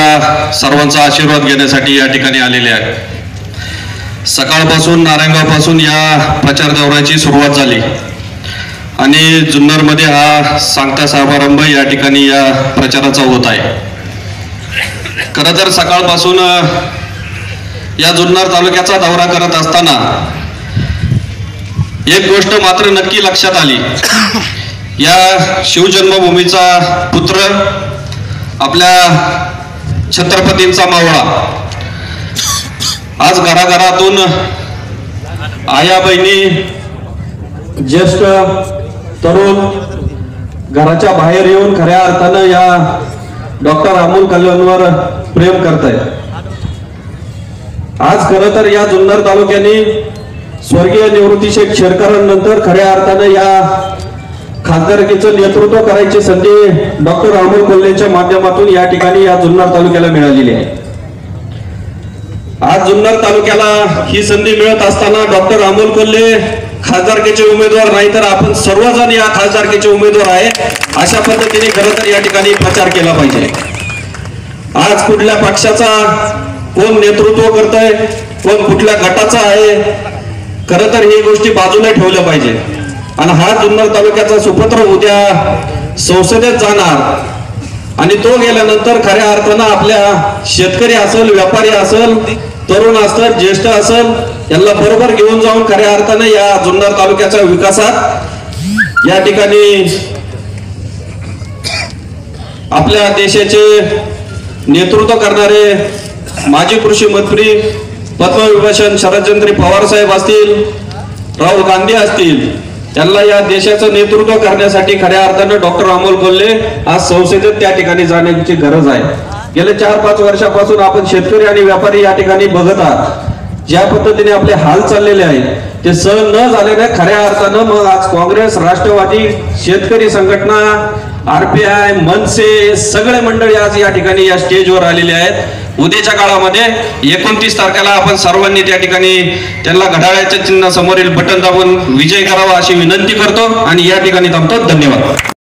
यांचा सर्वांचा आशीर्वाद घेण्यासाठी या ठिकाणी आलेले आहेत। सकाळपासून नारायणगावपासून या प्रचार दौऱ्याची सुरुवात झाली आणि जुन्नरमध्ये हा सांगता समारंभ या ठिकाणी या प्रचाराचा होत आहे। खरं तर सकाळपासून या जुन्नर तालुक्याचा दौरा करत असताना एक गोष्ट मात्र नक्की लक्षात आली, या शिवजन्मभूमीचा पुत्र आपल्या छत्रपतींचा मावळा आज घराघरातून आया बहिणी ज्येष्ठ तरुण घराच्या बाहेर येऊन खऱ्या अर्थानं या डॉक्टर अमोल कोल्हेंवर प्रेम करतायत। आज खरं तर या जुन्नर तालुक्याने स्वर्गीय निवृत्तीशेठ शेरकरांनंतर खऱ्या अर्थानं या खासदारकीचं नेतृत्व करायची संधी डॉक्टर अमोल कोल्हेंच्या माध्यमातून या ठिकाणी या जुन्नर तालुक्याला मिळालेली आहे। आज जुन्नर तालुक्याला ही संधी मिळत असताना डॉक्टर अमोल कोल्हे खासदारकीचे उमेदवार नाही तर आपण सर्वजण या खासदारकीचे उमेदवार आहे अशा पद्धतीने खरं तर या ठिकाणी प्रचार केला पाहिजे। आज कुठल्या पक्षाचा कोण नेतृत्व करतोय, कोण कुठल्या गटाचा आहे, खरं तर ही गोष्टी बाजूला ठेवल्या पाहिजे आणि हा जुन्नर तालुक्याचा सुपुत्र उद्या संसदेत जाणार आणि तो गेल्यानंतर खऱ्या अर्थानं आपल्या शेतकरी असेल, व्यापारी असेल, तरुण असेल, ज्येष्ठ असेल यांना बरोबर घेऊन जाऊन खऱ्या अर्थानं या जुन्नर तालुक्याच्या विकासात या ठिकाणी आपल्या देशाचे नेतृत्व करणारे माजी कृषी मंत्री पद्मविभूषण शरदचंद्र पवार साहेब असतील, राहुल गांधी असतील, त्यांना या देशाचं नेतृत्व करण्यासाठी खऱ्या अर्थानं डॉक्टर अमोल कोल्हे आज संसदेत त्या ठिकाणी जाण्याची गरज आहे। गेल्या 4-5 वर्षापासून आपण शेतकरी आणि व्यापारी या ठिकाणी बघत आहात ज्या पद्धतीने आपले हाल चाललेले आहेत ते सहन न झाल्याने खऱ्या अर्थानं मग आज काँग्रेस, राष्ट्रवादी, शेतकरी संघटना, RPI, मनसे सगळे मंडळी आज या ठिकाणी या स्टेजवर आलेले आहेत। उद्याच्या काळामध्ये 29 तारखेला आपण सर्वांनी त्या ठिकाणी त्यांना घड्याळाच्या चिन्ह समोरील बटन दाबून विजय करावा अशी विनंती करतो आणि या ठिकाणी थांबतो। धन्यवाद।